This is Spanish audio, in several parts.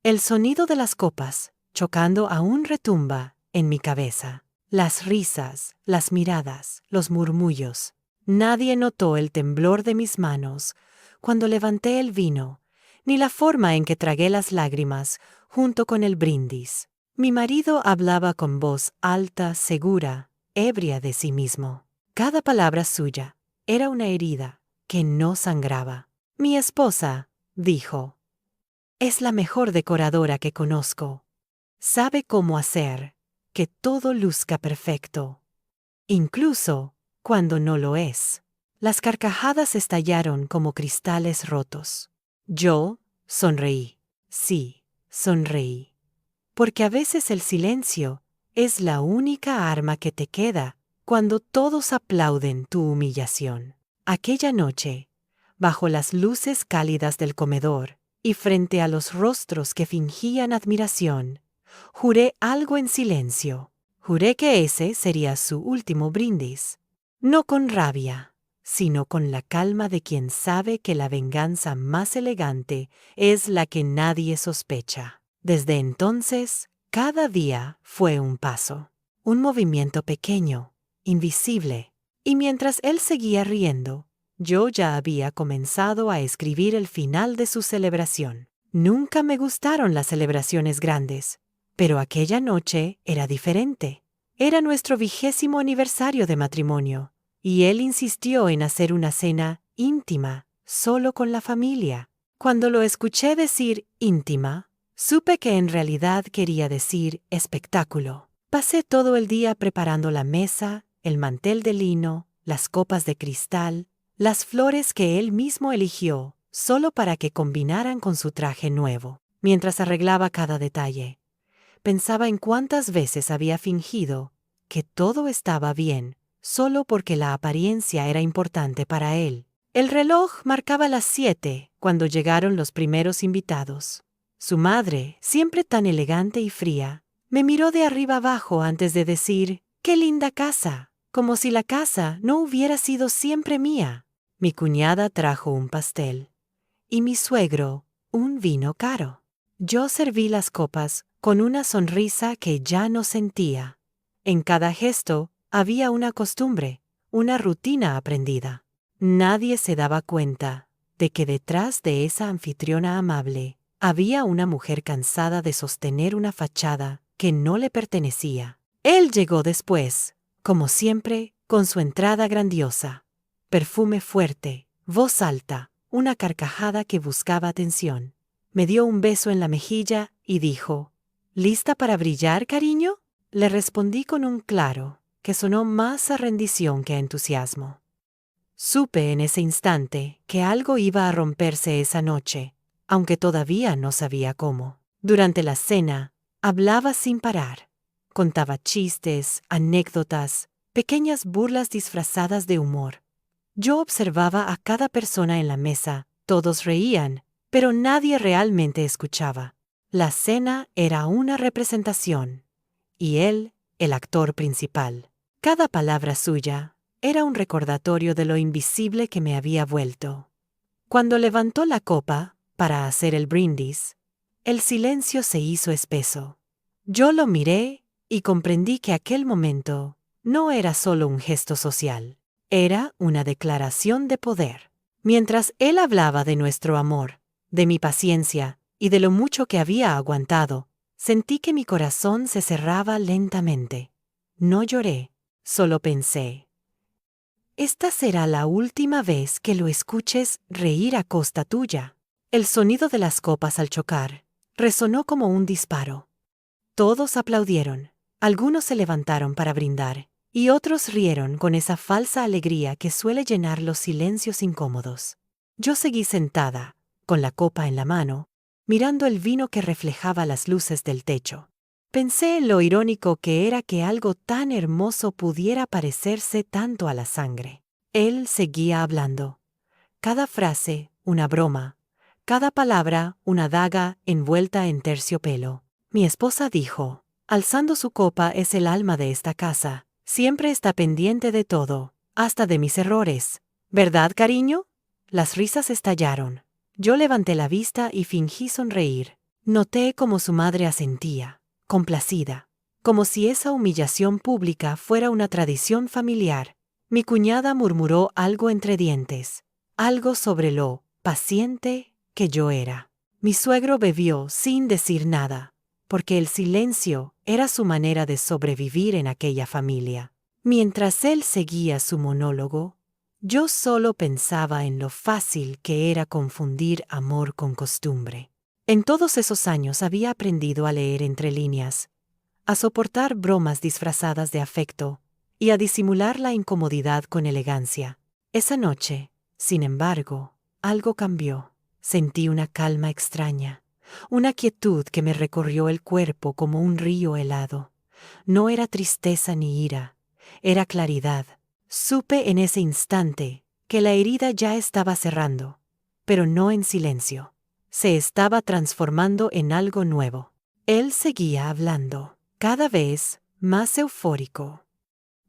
El sonido de las copas, chocando aún retumba en mi cabeza. Las risas, las miradas, los murmullos. Nadie notó el temblor de mis manos cuando levanté el vino, ni la forma en que tragué las lágrimas junto con el brindis. Mi marido hablaba con voz alta, segura, ebria de sí mismo. Cada palabra suya era una herida que no sangraba. Mi esposa, dijo, es la mejor decoradora que conozco. Sabe cómo hacer que todo luzca perfecto, incluso cuando no lo es. Las carcajadas estallaron como cristales rotos. Yo sonreí. Sí, sonreí. Porque a veces el silencio es la única arma que te queda cuando todos aplauden tu humillación. Aquella noche, bajo las luces cálidas del comedor y frente a los rostros que fingían admiración, juré algo en silencio. Juré que ese sería su último brindis. No con rabia, sino con la calma de quien sabe que la venganza más elegante es la que nadie sospecha. Desde entonces, cada día fue un paso, un movimiento pequeño, invisible, y mientras él seguía riendo, yo ya había comenzado a escribir el final de su celebración. Nunca me gustaron las celebraciones grandes, pero aquella noche era diferente. Era nuestro 20º aniversario de matrimonio, y él insistió en hacer una cena íntima, solo con la familia. Cuando lo escuché decir íntima, supe que en realidad quería decir espectáculo. Pasé todo el día preparando la mesa, el mantel de lino, las copas de cristal, las flores que él mismo eligió, solo para que combinaran con su traje nuevo. Mientras arreglaba cada detalle, pensaba en cuántas veces había fingido que todo estaba bien, solo porque la apariencia era importante para él. El reloj marcaba las 7 cuando llegaron los primeros invitados. Su madre, siempre tan elegante y fría, me miró de arriba abajo antes de decir, ¡qué linda casa!, como si la casa no hubiera sido siempre mía. Mi cuñada trajo un pastel, y mi suegro un vino caro. Yo serví las copas con una sonrisa que ya no sentía. En cada gesto había una costumbre, una rutina aprendida. Nadie se daba cuenta de que detrás de esa anfitriona amable había una mujer cansada de sostener una fachada que no le pertenecía. Él llegó después, como siempre, con su entrada grandiosa. Perfume fuerte, voz alta, una carcajada que buscaba atención. Me dio un beso en la mejilla y dijo, ¿lista para brillar, cariño? Le respondí con un claro, que sonó más a rendición que a entusiasmo. Supe en ese instante que algo iba a romperse esa noche, aunque todavía no sabía cómo. Durante la cena, hablaba sin parar. Contaba chistes, anécdotas, pequeñas burlas disfrazadas de humor. Yo observaba a cada persona en la mesa, todos reían, pero nadie realmente escuchaba. La cena era una representación, y él, el actor principal. Cada palabra suya era un recordatorio de lo invisible que me había vuelto. Cuando levantó la copa para hacer el brindis, el silencio se hizo espeso. Yo lo miré y comprendí que aquel momento no era solo un gesto social, era una declaración de poder. Mientras él hablaba de nuestro amor, de mi paciencia y de lo mucho que había aguantado, sentí que mi corazón se cerraba lentamente. No lloré, solo pensé. Esta será la última vez que lo escuches reír a costa tuya. El sonido de las copas al chocar resonó como un disparo. Todos aplaudieron, algunos se levantaron para brindar, y otros rieron con esa falsa alegría que suele llenar los silencios incómodos. Yo seguí sentada, con la copa en la mano, mirando el vino que reflejaba las luces del techo. Pensé en lo irónico que era que algo tan hermoso pudiera parecerse tanto a la sangre. Él seguía hablando. Cada frase, una broma. Cada palabra, una daga envuelta en terciopelo. Mi esposa dijo, alzando su copa es el alma de esta casa. Siempre está pendiente de todo, hasta de mis errores. ¿Verdad, cariño? Las risas estallaron. Yo levanté la vista y fingí sonreír. Noté cómo su madre asentía, complacida, como si esa humillación pública fuera una tradición familiar. Mi cuñada murmuró algo entre dientes, algo sobre lo paciente que yo era. Mi suegro bebió sin decir nada, porque el silencio era su manera de sobrevivir en aquella familia. Mientras él seguía su monólogo, yo solo pensaba en lo fácil que era confundir amor con costumbre. En todos esos años había aprendido a leer entre líneas, a soportar bromas disfrazadas de afecto y a disimular la incomodidad con elegancia. Esa noche, sin embargo, algo cambió. Sentí una calma extraña, una quietud que me recorrió el cuerpo como un río helado. No era tristeza ni ira, era claridad. Supe en ese instante que la herida ya estaba cerrando, pero no en silencio. Se estaba transformando en algo nuevo. Él seguía hablando, cada vez más eufórico.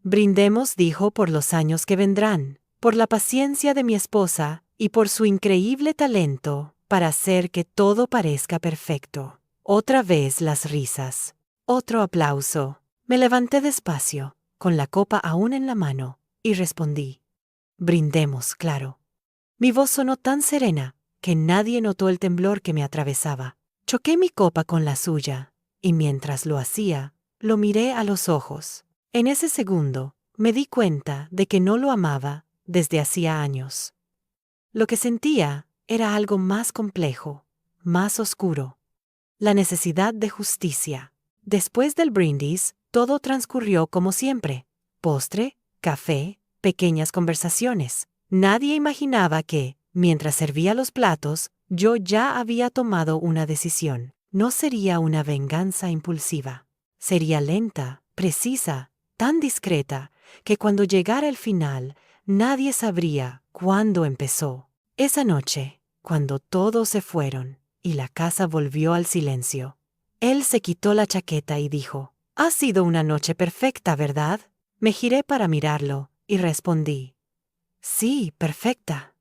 Brindemos, dijo, por los años que vendrán, por la paciencia de mi esposa y por su increíble talento para hacer que todo parezca perfecto. Otra vez las risas. Otro aplauso. Me levanté despacio, con la copa aún en la mano, y respondí. Brindemos, claro. Mi voz sonó tan serena que nadie notó el temblor que me atravesaba. Choqué mi copa con la suya, y mientras lo hacía, lo miré a los ojos. En ese segundo, me di cuenta de que no lo amaba desde hacía años. Lo que sentía era algo más complejo, más oscuro. La necesidad de justicia. Después del brindis, todo transcurrió como siempre. Postre, café, pequeñas conversaciones. Nadie imaginaba que, mientras servía los platos, yo ya había tomado una decisión. No sería una venganza impulsiva. Sería lenta, precisa, tan discreta, que cuando llegara el final, nadie sabría cuándo empezó. Esa noche, cuando todos se fueron y la casa volvió al silencio, él se quitó la chaqueta y dijo, «Ha sido una noche perfecta, ¿verdad?» Me giré para mirarlo y respondí, «Sí, perfecta».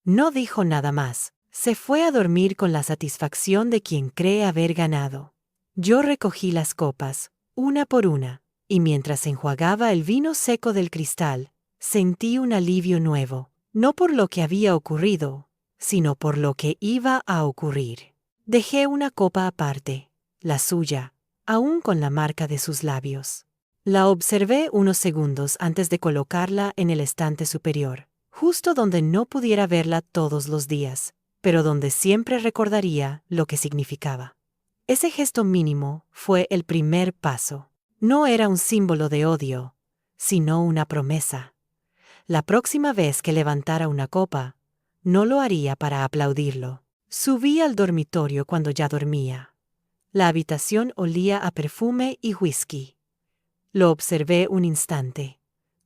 No dijo nada más. Se fue a dormir con la satisfacción de quien cree haber ganado. Yo recogí las copas, una por una, y mientras enjuagaba el vino seco del cristal, sentí un alivio nuevo, no por lo que había ocurrido, sino por lo que iba a ocurrir. Dejé una copa aparte, la suya, aún con la marca de sus labios. La observé unos segundos antes de colocarla en el estante superior, justo donde no pudiera verla todos los días, pero donde siempre recordaría lo que significaba. Ese gesto mínimo fue el primer paso. No era un símbolo de odio, sino una promesa. La próxima vez que levantara una copa, no lo haría para aplaudirlo. Subí al dormitorio cuando ya dormía. La habitación olía a perfume y whisky. Lo observé un instante,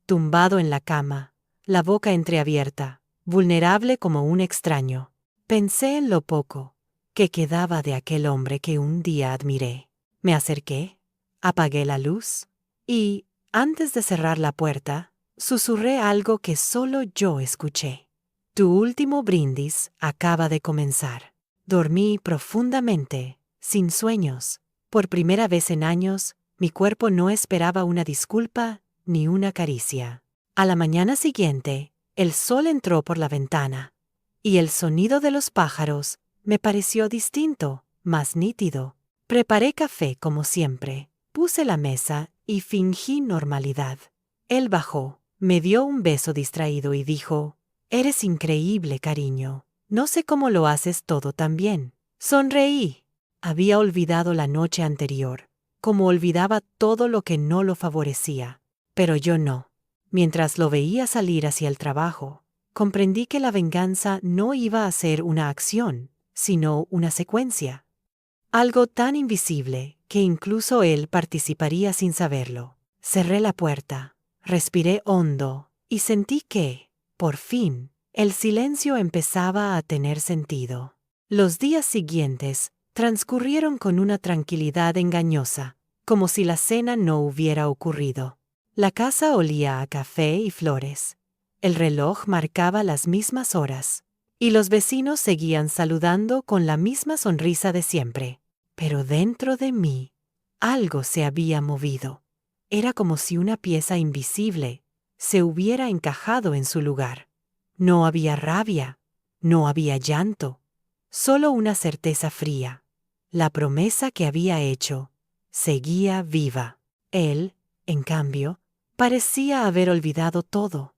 tumbado en la cama, la boca entreabierta, vulnerable como un extraño. Pensé en lo poco que quedaba de aquel hombre que un día admiré. Me acerqué, apagué la luz y, antes de cerrar la puerta, susurré algo que solo yo escuché. Tu último brindis acaba de comenzar. Dormí profundamente, sin sueños. Por primera vez en años, mi cuerpo no esperaba una disculpa ni una caricia. A la mañana siguiente, el sol entró por la ventana, y el sonido de los pájaros me pareció distinto, más nítido. Preparé café como siempre, puse la mesa y fingí normalidad. Él bajó, me dio un beso distraído y dijo, «Eres increíble, cariño. No sé cómo lo haces todo tan bien». Sonreí. Había olvidado la noche anterior, como olvidaba todo lo que no lo favorecía. Pero yo no. Mientras lo veía salir hacia el trabajo, comprendí que la venganza no iba a ser una acción, sino una secuencia. Algo tan invisible que incluso él participaría sin saberlo. Cerré la puerta, respiré hondo y sentí que, por fin, el silencio empezaba a tener sentido. Los días siguientes transcurrieron con una tranquilidad engañosa, como si la cena no hubiera ocurrido. La casa olía a café y flores. El reloj marcaba las mismas horas, y los vecinos seguían saludando con la misma sonrisa de siempre. pero dentro de mí algo se había movido. Era como si una pieza invisible se hubiera encajado en su lugar. No había rabia, no había llanto, solo una certeza fría. La promesa que había hecho seguía viva. Él, en cambio, parecía haber olvidado todo.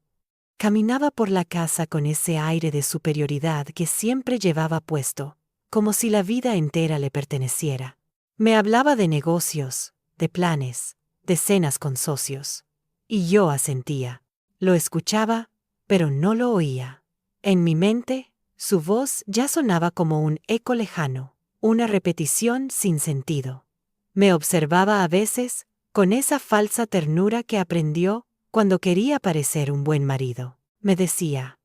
Caminaba por la casa con ese aire de superioridad que siempre llevaba puesto, como si la vida entera le perteneciera. Me hablaba de negocios, de planes, de cenas con socios. Y yo asentía. Lo escuchaba, pero no lo oía. En mi mente, su voz ya sonaba como un eco lejano, una repetición sin sentido. Me observaba a veces con esa falsa ternura que aprendió cuando quería parecer un buen marido. Me decía,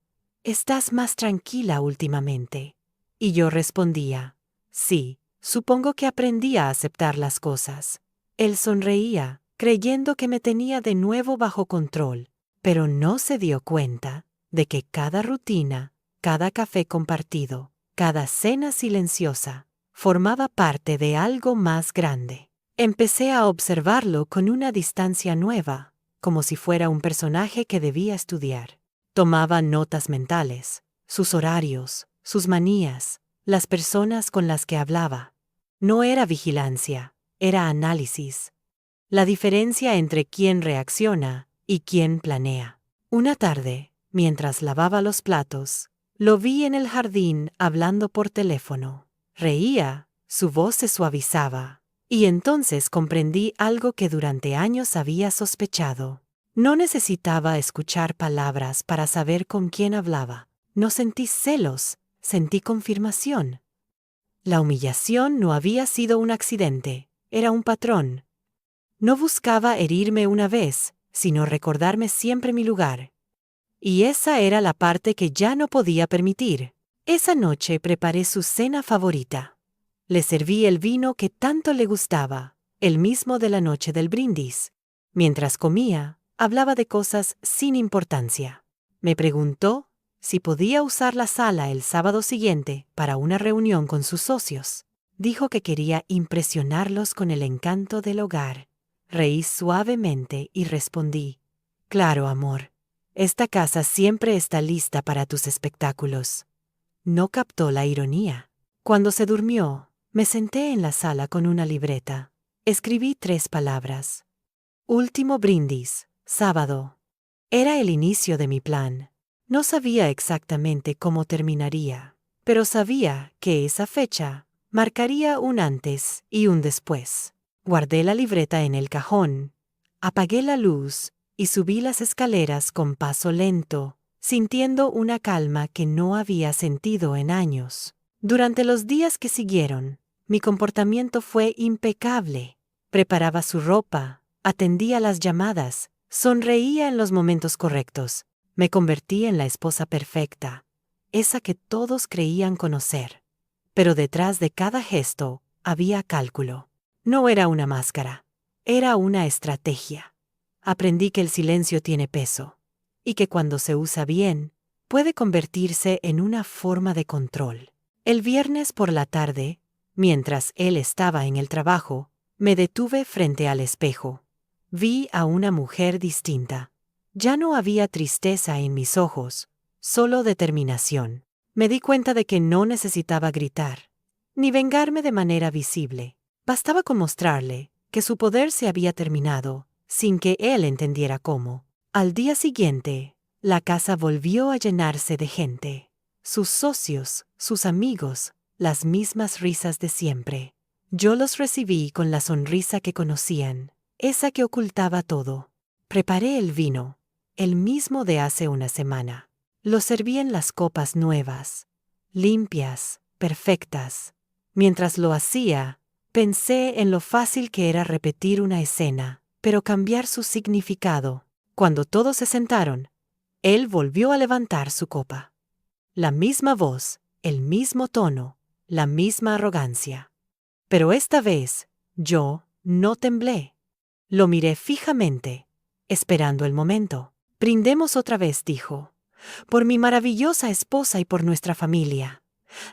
«Estás más tranquila últimamente». Y yo respondía, «Sí, supongo que aprendí a aceptar las cosas». Él sonreía, creyendo que me tenía de nuevo bajo control, pero no se dio cuenta de que cada rutina, cada café compartido, cada cena silenciosa, formaba parte de algo más grande. Empecé a observarlo con una distancia nueva, como si fuera un personaje que debía estudiar. Tomaba notas mentales, sus horarios, sus manías, las personas con las que hablaba. No era vigilancia, era análisis. La diferencia entre quién reacciona y quién planea. Una tarde, mientras lavaba los platos, lo vi en el jardín hablando por teléfono. Reía, su voz se suavizaba, y entonces comprendí algo que durante años había sospechado. No necesitaba escuchar palabras para saber con quién hablaba. No sentí celos, sentí confirmación. La humillación no había sido un accidente, era un patrón. No buscaba herirme una vez, sino recordarme siempre mi lugar. Y esa era la parte que ya no podía permitir. Esa noche preparé su cena favorita. Le serví el vino que tanto le gustaba, el mismo de la noche del brindis. Mientras comía, hablaba de cosas sin importancia. Me preguntó si podía usar la sala el sábado siguiente para una reunión con sus socios. Dijo que quería impresionarlos con el encanto del hogar. Reí suavemente y respondí, «Claro, amor. Esta casa siempre está lista para tus espectáculos». No captó la ironía. Cuando se durmió, me senté en la sala con una libreta. Escribí 3 palabras. Último brindis, sábado. Era el inicio de mi plan. No sabía exactamente cómo terminaría, pero sabía que esa fecha marcaría un antes y un después. Guardé la libreta en el cajón, apagué la luz y subí las escaleras con paso lento, sintiendo una calma que no había sentido en años. Durante los días que siguieron, mi comportamiento fue impecable. Preparaba su ropa, atendía las llamadas, sonreía en los momentos correctos. Me convertí en la esposa perfecta, esa que todos creían conocer. Pero detrás de cada gesto había cálculo. No era una máscara, era una estrategia. Aprendí que el silencio tiene peso, y que cuando se usa bien, puede convertirse en una forma de control. El viernes por la tarde, mientras él estaba en el trabajo, me detuve frente al espejo. Vi a una mujer distinta. Ya no había tristeza en mis ojos, solo determinación. Me di cuenta de que no necesitaba gritar, ni vengarme de manera visible. Bastaba con mostrarle que su poder se había terminado, sin que él entendiera cómo. Al día siguiente, la casa volvió a llenarse de gente. Sus socios, sus amigos, las mismas risas de siempre. Yo los recibí con la sonrisa que conocían, esa que ocultaba todo. Preparé el vino, el mismo de hace una semana. Lo serví en las copas nuevas, limpias, perfectas. Mientras lo hacía, pensé en lo fácil que era repetir una escena, pero cambiar su significado. Cuando todos se sentaron, él volvió a levantar su copa. La misma voz, el mismo tono, la misma arrogancia. Pero esta vez, yo no temblé. Lo miré fijamente, esperando el momento. «Brindemos otra vez», dijo, «por mi maravillosa esposa y por nuestra familia».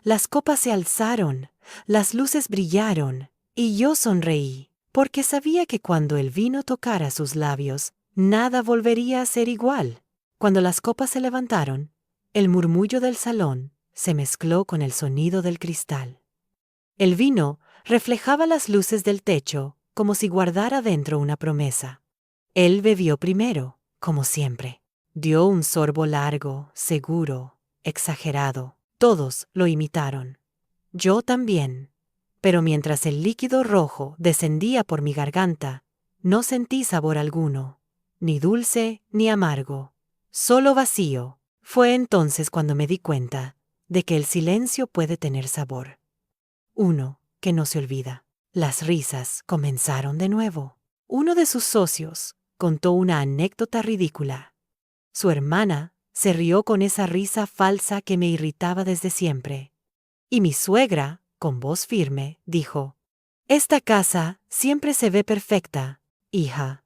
Las copas se alzaron, las luces brillaron, y yo sonreí, porque sabía que cuando el vino tocara sus labios, nada volvería a ser igual. Cuando las copas se levantaron, el murmullo del salón se mezcló con el sonido del cristal. El vino reflejaba las luces del techo como si guardara dentro una promesa. Él bebió primero, como siempre. Dio un sorbo largo, seguro, exagerado. Todos lo imitaron. Yo también. Pero mientras el líquido rojo descendía por mi garganta, no sentí sabor alguno, ni dulce ni amargo, solo vacío. Fue entonces cuando me di cuenta de que el silencio puede tener sabor. Uno que no se olvida. Las risas comenzaron de nuevo. Uno de sus socios contó una anécdota ridícula. Su hermana se rió con esa risa falsa que me irritaba desde siempre. Y mi suegra, con voz firme, dijo: «Esta casa siempre se ve perfecta, hija».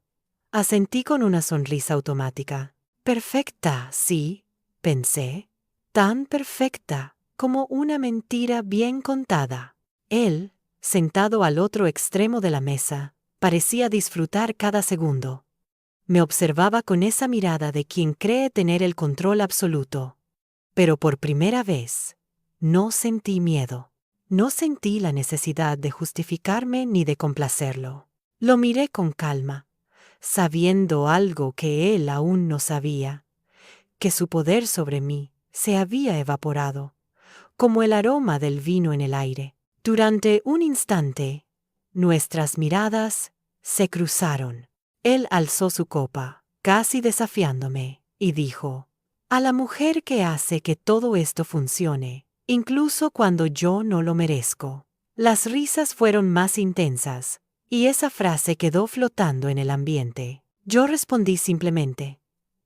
Asentí con una sonrisa automática. «Perfecta, sí», pensé. «Tan perfecta como una mentira bien contada». Él, sentado al otro extremo de la mesa, parecía disfrutar cada segundo. Me observaba con esa mirada de quien cree tener el control absoluto. Pero por primera vez, no sentí miedo. No sentí la necesidad de justificarme ni de complacerlo. Lo miré con calma, sabiendo algo que él aún no sabía, que su poder sobre mí se había evaporado, como el aroma del vino en el aire. Durante un instante, nuestras miradas se cruzaron. Él alzó su copa, casi desafiándome, y dijo: «A la mujer que hace que todo esto funcione, incluso cuando yo no lo merezco». Las risas fueron más intensas, y esa frase quedó flotando en el ambiente. Yo respondí simplemente: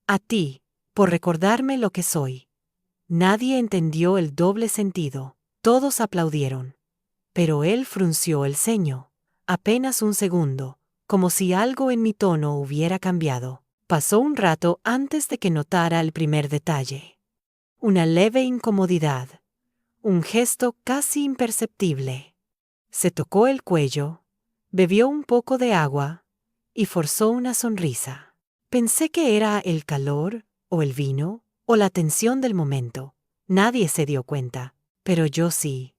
«A ti, por recordarme lo que soy». Nadie entendió el doble sentido. Todos aplaudieron. Pero él frunció el ceño. Apenas un segundo, como si algo en mi tono hubiera cambiado. Pasó un rato antes de que notara el primer detalle. Una leve incomodidad. Un gesto casi imperceptible. Se tocó el cuello, bebió un poco de agua y forzó una sonrisa. Pensé que era el calor, o el vino, o la tensión del momento. Nadie se dio cuenta, pero yo sí.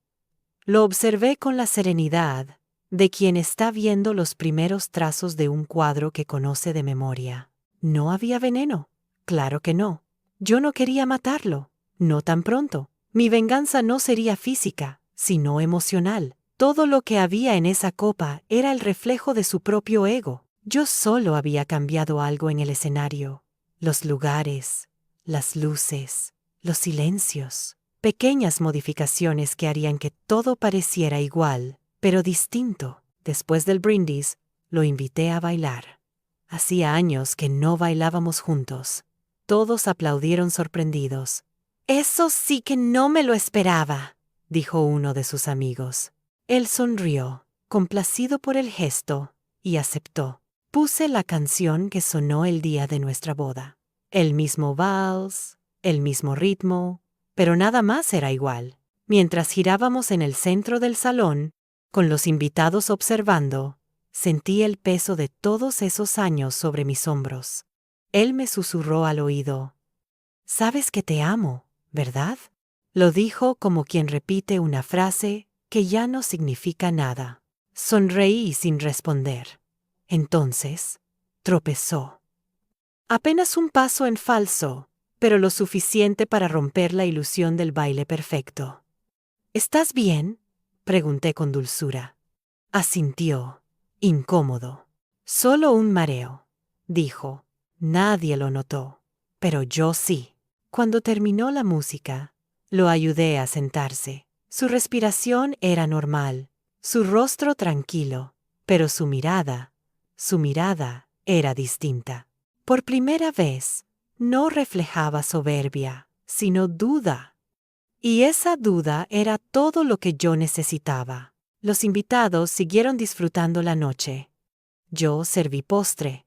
Lo observé con la serenidad de quien está viendo los primeros trazos de un cuadro que conoce de memoria. No había veneno. Claro que no. Yo no quería matarlo. No tan pronto. Mi venganza no sería física, sino emocional. Todo lo que había en esa copa era el reflejo de su propio ego. Yo solo había cambiado algo en el escenario. Los lugares, las luces, los silencios. Pequeñas modificaciones que harían que todo pareciera igual, pero distinto. Después del brindis, lo invité a bailar. Hacía años que no bailábamos juntos. Todos aplaudieron sorprendidos. «Eso sí que no me lo esperaba», dijo uno de sus amigos. Él sonrió, complacido por el gesto, y aceptó. Puse la canción que sonó el día de nuestra boda. El mismo vals, el mismo ritmo, pero nada más era igual. Mientras girábamos en el centro del salón, con los invitados observando, sentí el peso de todos esos años sobre mis hombros. Él me susurró al oído: «Sabes que te amo, ¿verdad?». Lo dijo como quien repite una frase que ya no significa nada. Sonreí sin responder. Entonces, tropezó. Apenas un paso en falso, pero lo suficiente para romper la ilusión del baile perfecto. «¿Estás bien?», pregunté con dulzura. Asintió, incómodo. «Solo un mareo», dijo. Nadie lo notó, pero yo sí. Cuando terminó la música, lo ayudé a sentarse. Su respiración era normal, su rostro tranquilo, pero su mirada era distinta. Por primera vez, no reflejaba soberbia, sino duda. Y esa duda era todo lo que yo necesitaba. Los invitados siguieron disfrutando la noche. Yo serví postre.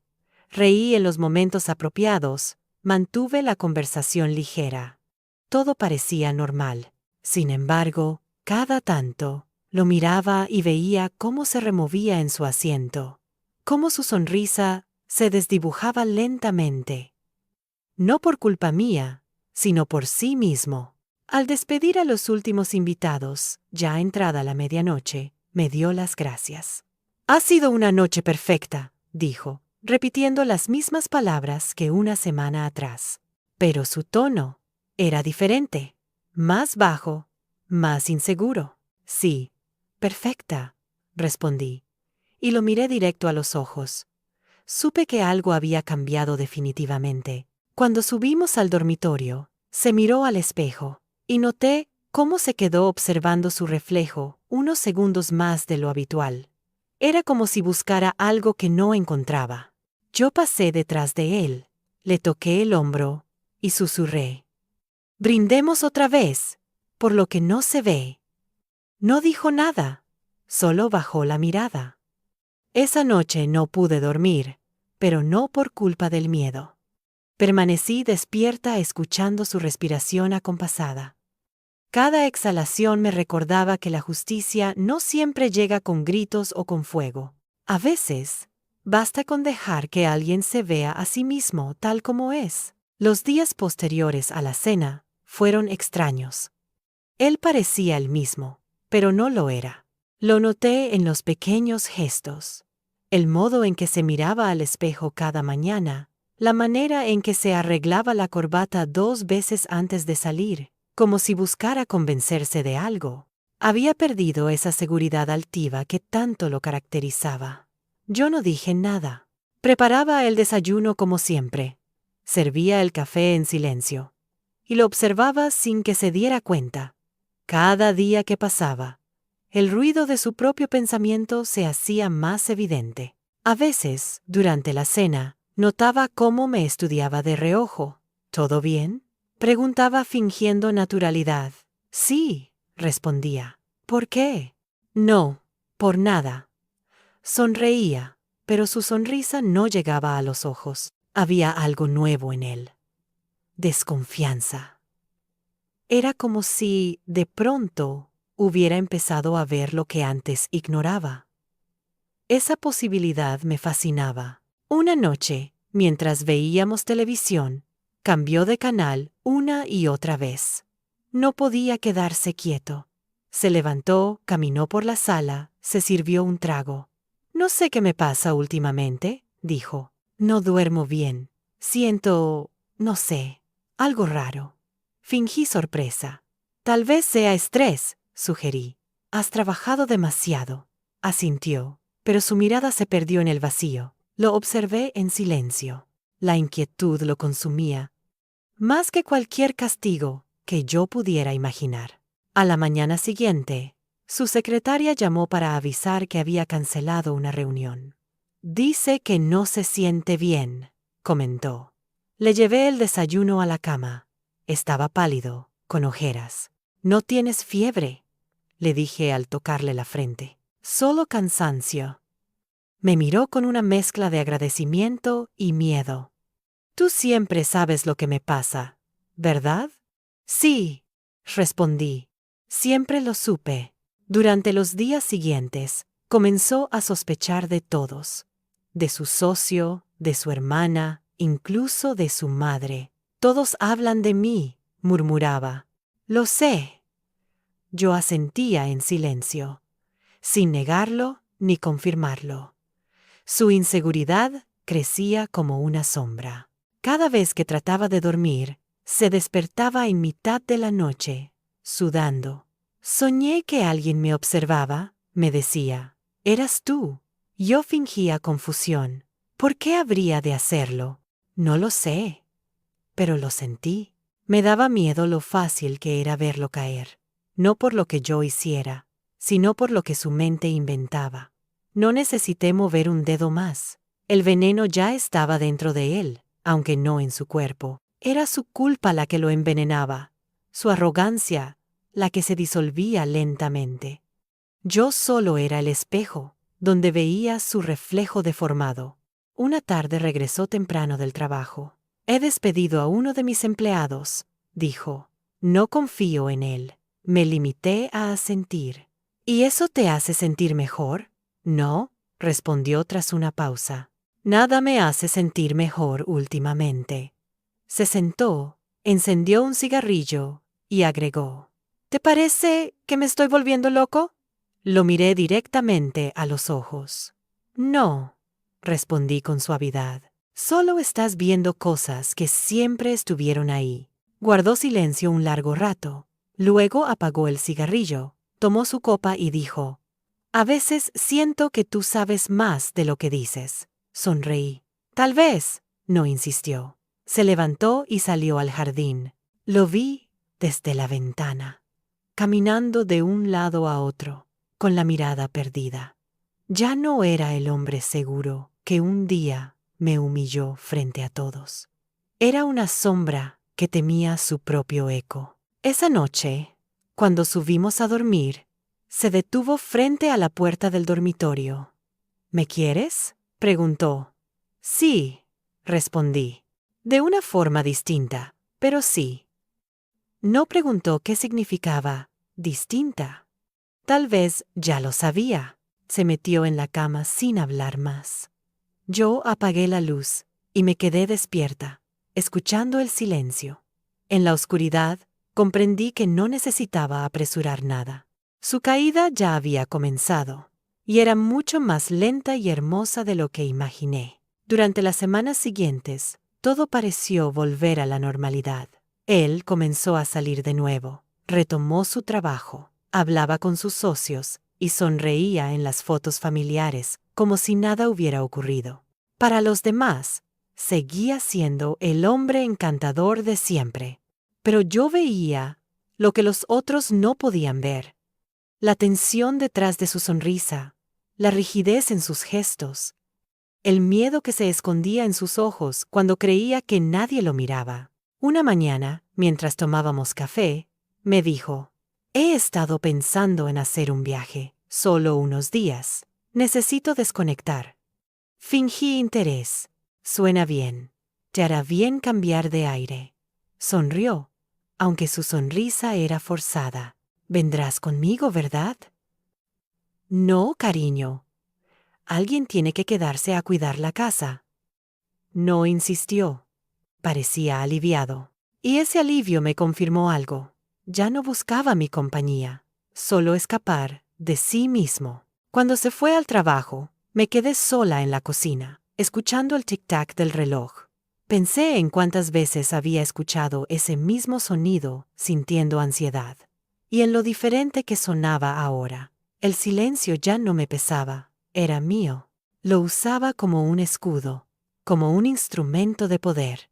Reí en los momentos apropiados, mantuve la conversación ligera. Todo parecía normal. Sin embargo, cada tanto, lo miraba y veía cómo se removía en su asiento, cómo su sonrisa se desdibujaba lentamente. No por culpa mía, sino por sí mismo. Al despedir a los últimos invitados, ya entrada la medianoche, me dio las gracias. «Ha sido una noche perfecta», dijo, repitiendo las mismas palabras que una semana atrás. Pero su tono era diferente, más bajo, más inseguro. «Sí, perfecta», respondí, y lo miré directo a los ojos. Supe que algo había cambiado definitivamente. Cuando subimos al dormitorio, se miró al espejo, y noté cómo se quedó observando su reflejo unos segundos más de lo habitual. Era como si buscara algo que no encontraba. Yo pasé detrás de él, le toqué el hombro y susurré: «Brindemos otra vez, por lo que no se ve». No dijo nada, solo bajó la mirada. Esa noche no pude dormir, pero no por culpa del miedo. Permanecí despierta escuchando su respiración acompasada. Cada exhalación me recordaba que la justicia no siempre llega con gritos o con fuego. A veces, basta con dejar que alguien se vea a sí mismo tal como es. Los días posteriores a la cena fueron extraños. Él parecía el mismo, pero no lo era. Lo noté en los pequeños gestos, el modo en que se miraba al espejo cada mañana, la manera en que se arreglaba la corbata 2 veces antes de salir, como si buscara convencerse de algo. Había perdido esa seguridad altiva que tanto lo caracterizaba. Yo no dije nada. Preparaba el desayuno como siempre. Servía el café en silencio. Y lo observaba sin que se diera cuenta. Cada día que pasaba, el ruido de su propio pensamiento se hacía más evidente. A veces, durante la cena, notaba cómo me estudiaba de reojo. «¿Todo bien?», preguntaba fingiendo naturalidad. «Sí», respondía. «¿Por qué?». «No, por nada». Sonreía, pero su sonrisa no llegaba a los ojos. Había algo nuevo en él. Desconfianza. Era como si, de pronto, hubiera empezado a ver lo que antes ignoraba. Esa posibilidad me fascinaba. Una noche, mientras veíamos televisión, cambió de canal una y otra vez. No podía quedarse quieto. Se levantó, caminó por la sala, se sirvió un trago. «No sé qué me pasa últimamente», dijo. «No duermo bien. Siento, no sé, algo raro». Fingí sorpresa. «Tal vez sea estrés», sugerí. «Has trabajado demasiado», asintió, pero su mirada se perdió en el vacío. Lo observé en silencio. La inquietud lo consumía, más que cualquier castigo que yo pudiera imaginar. A la mañana siguiente, su secretaria llamó para avisar que había cancelado una reunión. «Dice que no se siente bien», comentó. Le llevé el desayuno a la cama. Estaba pálido, con ojeras. «¿No tienes fiebre?», le dije al tocarle la frente. «Solo cansancio». Me miró con una mezcla de agradecimiento y miedo. «Tú siempre sabes lo que me pasa, ¿verdad?». «Sí», respondí. «Siempre lo supe». Durante los días siguientes, comenzó a sospechar de todos. De su socio, de su hermana, incluso de su madre. «Todos hablan de mí», murmuraba. «Lo sé». Yo asentía en silencio, sin negarlo ni confirmarlo. Su inseguridad crecía como una sombra. Cada vez que trataba de dormir, se despertaba en mitad de la noche, sudando. «Soñé que alguien me observaba», me decía. «Eras tú». Yo fingía confusión. ¿Por qué habría de hacerlo? No lo sé. Pero lo sentí. Me daba miedo lo fácil que era verlo caer. No por lo que yo hiciera, sino por lo que su mente inventaba. No necesité mover un dedo más. El veneno ya estaba dentro de él, aunque no en su cuerpo. Era su culpa la que lo envenenaba, su arrogancia la que se disolvía lentamente. Yo solo era el espejo, donde veía su reflejo deformado. Una tarde regresó temprano del trabajo. «He despedido a uno de mis empleados», dijo. «No confío en él». Me limité a asentir. ¿Y eso te hace sentir mejor? No, respondió tras una pausa. Nada me hace sentir mejor últimamente. Se sentó, encendió un cigarrillo y agregó: ¿Te parece que me estoy volviendo loco? Lo miré directamente a los ojos. No, respondí con suavidad. Solo estás viendo cosas que siempre estuvieron ahí. Guardó silencio un largo rato. Luego apagó el cigarrillo, tomó su copa y dijo: A veces siento que tú sabes más de lo que dices. Sonreí. Tal vez, no insistió. Se levantó y salió al jardín. Lo vi desde la ventana, caminando de un lado a otro, con la mirada perdida. Ya no era el hombre seguro que un día me humilló frente a todos. Era una sombra que temía su propio eco. Esa noche, cuando subimos a dormir, se detuvo frente a la puerta del dormitorio. ¿Me quieres?, preguntó. Sí, respondí. De una forma distinta, pero sí. No preguntó qué significaba distinta. Tal vez ya lo sabía. Se metió en la cama sin hablar más. Yo apagué la luz y me quedé despierta, escuchando el silencio. En la oscuridad, comprendí que no necesitaba apresurar nada. Su caída ya había comenzado, y era mucho más lenta y hermosa de lo que imaginé. Durante las semanas siguientes, todo pareció volver a la normalidad. Él comenzó a salir de nuevo, retomó su trabajo, hablaba con sus socios y sonreía en las fotos familiares, como si nada hubiera ocurrido. Para los demás, seguía siendo el hombre encantador de siempre. Pero yo veía lo que los otros no podían ver: la tensión detrás de su sonrisa, la rigidez en sus gestos, el miedo que se escondía en sus ojos cuando creía que nadie lo miraba. Una mañana, mientras tomábamos café, me dijo: He estado pensando en hacer un viaje, solo unos días. Necesito desconectar. Fingí interés. Suena bien. Te hará bien cambiar de aire. Sonrió, aunque su sonrisa era forzada. Vendrás conmigo, ¿verdad? No, cariño. Alguien tiene que quedarse a cuidar la casa. No insistió. Parecía aliviado. Y ese alivio me confirmó algo. Ya no buscaba mi compañía, solo escapar de sí mismo. Cuando se fue al trabajo, me quedé sola en la cocina, escuchando el tic-tac del reloj. Pensé en cuántas veces había escuchado ese mismo sonido sintiendo ansiedad, y en lo diferente que sonaba ahora. El silencio ya no me pesaba, era mío. Lo usaba como un escudo, como un instrumento de poder.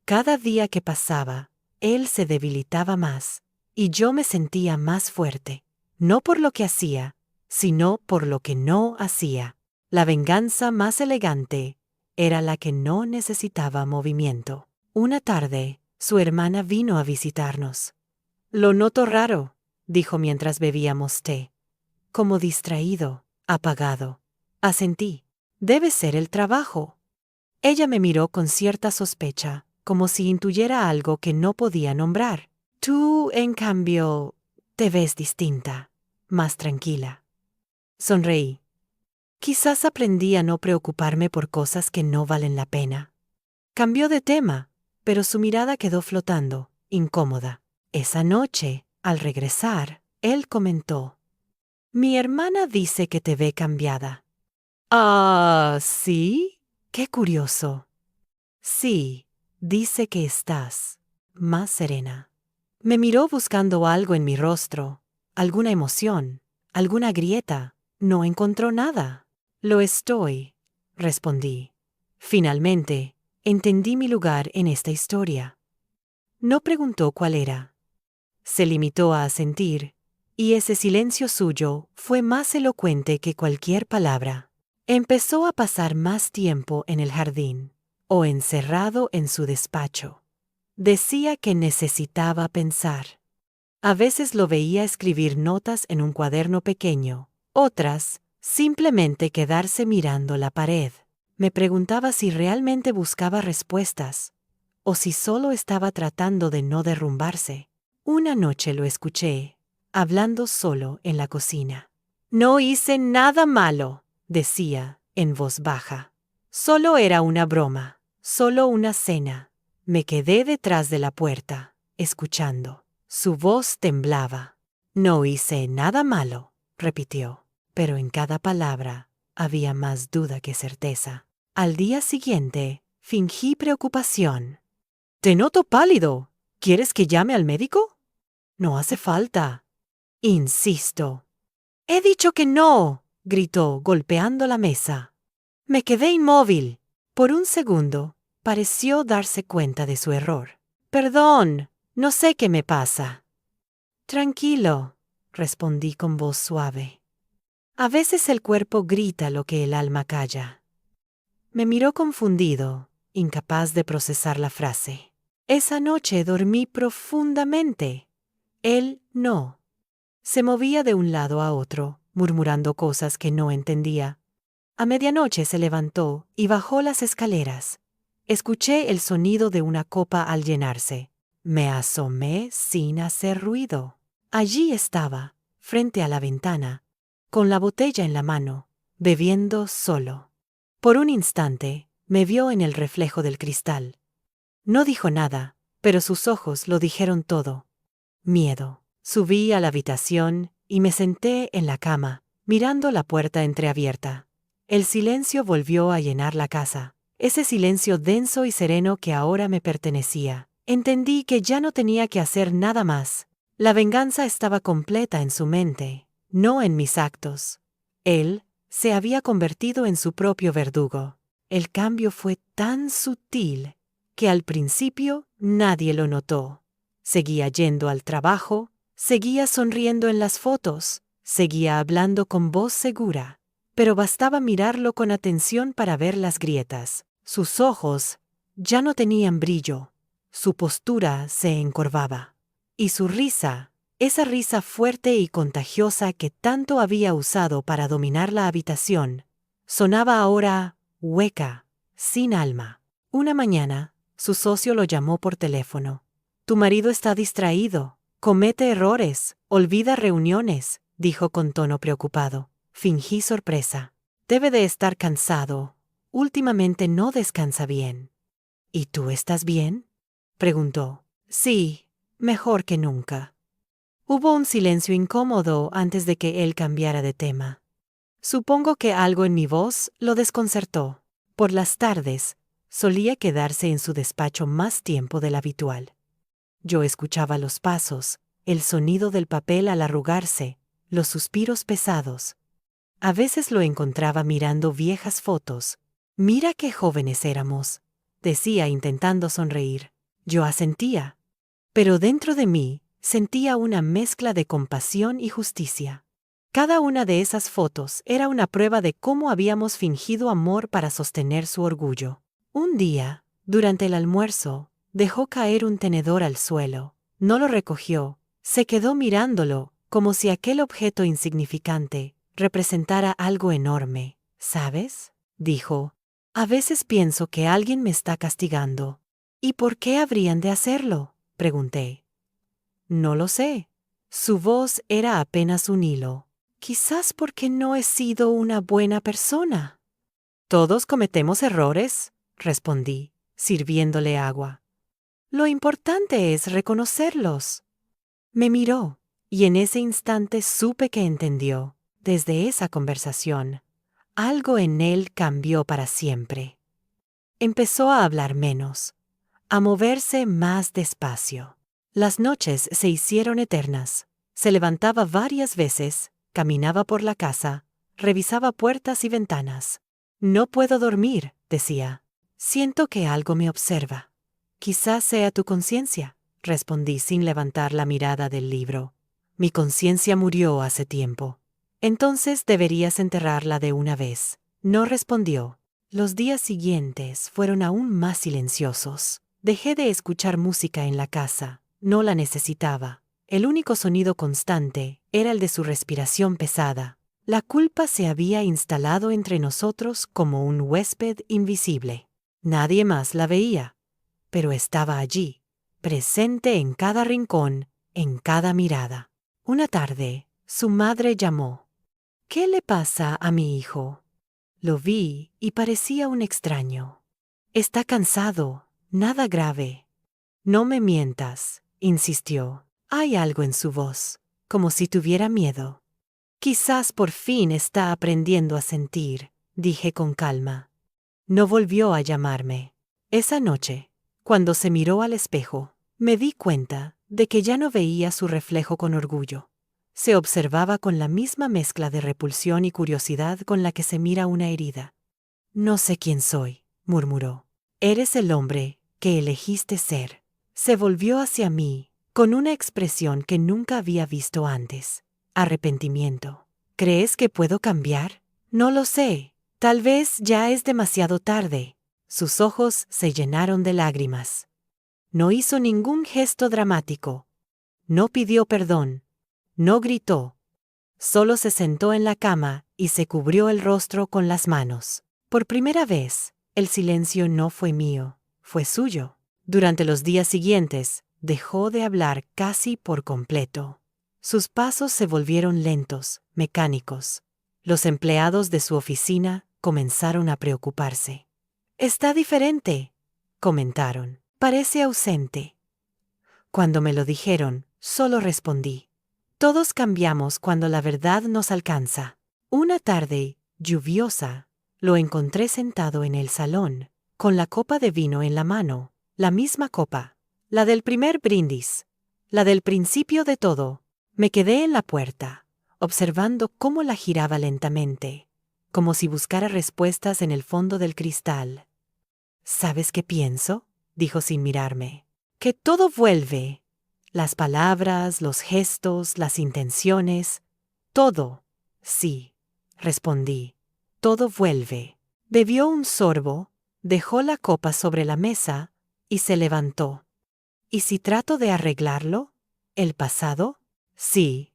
Cada día que pasaba, él se debilitaba más, y yo me sentía más fuerte, no por lo que hacía, sino por lo que no hacía. La venganza más elegante era la que no necesitaba movimiento. Una tarde, su hermana vino a visitarnos. Lo noto raro, dijo mientras bebíamos té. Como distraído, apagado. Asentí. Debe ser el trabajo. Ella me miró con cierta sospecha, como si intuyera algo que no podía nombrar. Tú, en cambio, te ves distinta, más tranquila. Sonreí. Quizás aprendí a no preocuparme por cosas que no valen la pena. Cambió de tema, pero su mirada quedó flotando, incómoda. Esa noche, al regresar, él comentó: Mi hermana dice que te ve cambiada. Ah, ¿sí? Qué curioso. Sí, dice que estás más serena. Me miró buscando algo en mi rostro, alguna emoción, alguna grieta. No encontró nada. Lo estoy, respondí. Finalmente, entendí mi lugar en esta historia. No preguntó cuál era. Se limitó a asentir, y ese silencio suyo fue más elocuente que cualquier palabra. Empezó a pasar más tiempo en el jardín, o encerrado en su despacho. Decía que necesitaba pensar. A veces lo veía escribir notas en un cuaderno pequeño, otras, simplemente quedarse mirando la pared. Me preguntaba si realmente buscaba respuestas, o si solo estaba tratando de no derrumbarse. Una noche lo escuché, hablando solo en la cocina. No hice nada malo, decía, en voz baja. Solo era una broma, solo una cena. Me quedé detrás de la puerta, escuchando. Su voz temblaba. No hice nada malo, repitió, pero en cada palabra había más duda que certeza. Al día siguiente, fingí preocupación. Te noto pálido. ¿Quieres que llame al médico? No hace falta. Insisto. He dicho que no, gritó, golpeando la mesa. Me quedé inmóvil. Por un segundo, pareció darse cuenta de su error. Perdón, no sé qué me pasa. Tranquilo, respondí con voz suave. A veces el cuerpo grita lo que el alma calla. Me miró confundido, incapaz de procesar la frase. Esa noche dormí profundamente. Él no. Se movía de un lado a otro, murmurando cosas que no entendía. A medianoche se levantó y bajó las escaleras. Escuché el sonido de una copa al llenarse. Me asomé sin hacer ruido. Allí estaba, frente a la ventana, con la botella en la mano, bebiendo solo. Por un instante, me vio en el reflejo del cristal. No dijo nada, pero sus ojos lo dijeron todo. Miedo. Subí a la habitación y me senté en la cama, mirando la puerta entreabierta. El silencio volvió a llenar la casa, ese silencio denso y sereno que ahora me pertenecía. Entendí que ya no tenía que hacer nada más. La venganza estaba completa en su mente, no en mis actos. Él se había convertido en su propio verdugo. El cambio fue tan sutil que al principio nadie lo notó. Seguía yendo al trabajo, seguía sonriendo en las fotos, seguía hablando con voz segura, pero bastaba mirarlo con atención para ver las grietas. Sus ojos ya no tenían brillo, su postura se encorvaba, y su risa, esa risa fuerte y contagiosa que tanto había usado para dominar la habitación, sonaba ahora hueca, sin alma. Una mañana, su socio lo llamó por teléfono. Tu marido está distraído, comete errores, olvida reuniones, dijo con tono preocupado. Fingí sorpresa. Debe de estar cansado. Últimamente no descansa bien. ¿Y tú estás bien? Preguntó. Sí, mejor que nunca. Hubo un silencio incómodo antes de que él cambiara de tema. Supongo que algo en mi voz lo desconcertó. Por las tardes, solía quedarse en su despacho más tiempo del habitual. Yo escuchaba los pasos, el sonido del papel al arrugarse, los suspiros pesados. A veces lo encontraba mirando viejas fotos. Mira qué jóvenes éramos, decía intentando sonreír. Yo asentía. Pero dentro de mí sentía una mezcla de compasión y justicia. Cada una de esas fotos era una prueba de cómo habíamos fingido amor para sostener su orgullo. Un día, durante el almuerzo, dejó caer un tenedor al suelo. No lo recogió. Se quedó mirándolo, como si aquel objeto insignificante representara algo enorme. ¿Sabes? Dijo. A veces pienso que alguien me está castigando. ¿Y por qué habrían de hacerlo? Pregunté. No lo sé. Su voz era apenas un hilo. Quizás porque no he sido una buena persona. Todos cometemos errores, respondí, sirviéndole agua. Lo importante es reconocerlos. Me miró, y en ese instante supe que entendió. Desde esa conversación, algo en él cambió para siempre. Empezó a hablar menos, a moverse más despacio. Las noches se hicieron eternas. Se levantaba varias veces, caminaba por la casa, revisaba puertas y ventanas. No puedo dormir, decía. Siento que algo me observa. Quizás sea tu conciencia, respondí sin levantar la mirada del libro. Mi conciencia murió hace tiempo. Entonces deberías enterrarla de una vez. No respondió. Los días siguientes fueron aún más silenciosos. Dejé de escuchar música en la casa. No la necesitaba. El único sonido constante era el de su respiración pesada. La culpa se había instalado entre nosotros como un huésped invisible. Nadie más la veía, pero estaba allí, presente en cada rincón, en cada mirada. Una tarde, su madre llamó. ¿Qué le pasa a mi hijo? Lo vi y parecía un extraño. Está cansado, nada grave. No me mientas, insistió. Hay algo en su voz, como si tuviera miedo. Quizás por fin está aprendiendo a sentir, dije con calma. No volvió a llamarme. Esa noche, cuando se miró al espejo, me di cuenta de que ya no veía su reflejo con orgullo. Se observaba con la misma mezcla de repulsión y curiosidad con la que se mira una herida. No sé quién soy, murmuró. Eres el hombre que elegiste ser. Se volvió hacia mí, con una expresión que nunca había visto antes. Arrepentimiento. ¿Crees que puedo cambiar? No lo sé. Tal vez ya es demasiado tarde. Sus ojos se llenaron de lágrimas. No hizo ningún gesto dramático. No pidió perdón. No gritó. Solo se sentó en la cama y se cubrió el rostro con las manos. Por primera vez, el silencio no fue mío, fue suyo. Durante los días siguientes, dejó de hablar casi por completo. Sus pasos se volvieron lentos, mecánicos. Los empleados de su oficina comenzaron a preocuparse. «Está diferente», comentaron. «Parece ausente». Cuando me lo dijeron, solo respondí. Todos cambiamos cuando la verdad nos alcanza. Una tarde, lluviosa, lo encontré sentado en el salón, con la copa de vino en la mano, la misma copa, la del primer brindis, la del principio de todo. Me quedé en la puerta, observando cómo la giraba lentamente, como si buscara respuestas en el fondo del cristal. «¿Sabes qué pienso?», dijo sin mirarme. «Que todo vuelve. Las palabras, los gestos, las intenciones, todo». «Sí», respondí, «todo vuelve». Bebió un sorbo, dejó la copa sobre la mesa y se levantó. «¿Y si trato de arreglarlo? ¿El pasado?» «Sí».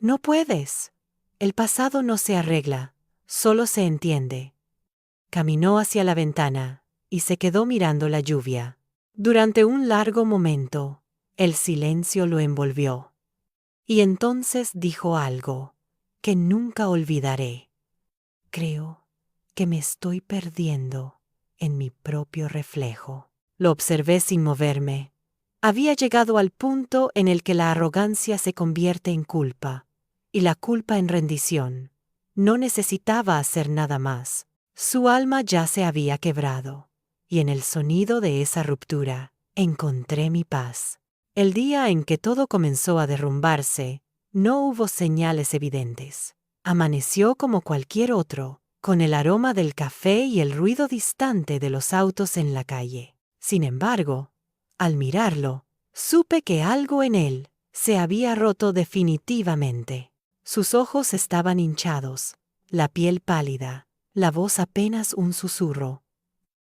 «No puedes. El pasado no se arregla, solo se entiende». Caminó hacia la ventana y se quedó mirando la lluvia. Durante un largo momento, el silencio lo envolvió. Y entonces dijo algo que nunca olvidaré. «Creo que me estoy perdiendo en mi propio reflejo». Lo observé sin moverme. Había llegado al punto en el que la arrogancia se convierte en culpa, y la culpa en rendición. No necesitaba hacer nada más. Su alma ya se había quebrado, y en el sonido de esa ruptura encontré mi paz. El día en que todo comenzó a derrumbarse, no hubo señales evidentes. Amaneció como cualquier otro, con el aroma del café y el ruido distante de los autos en la calle. Sin embargo, al mirarlo, supe que algo en él se había roto definitivamente. Sus ojos estaban hinchados, la piel pálida, la voz apenas un susurro.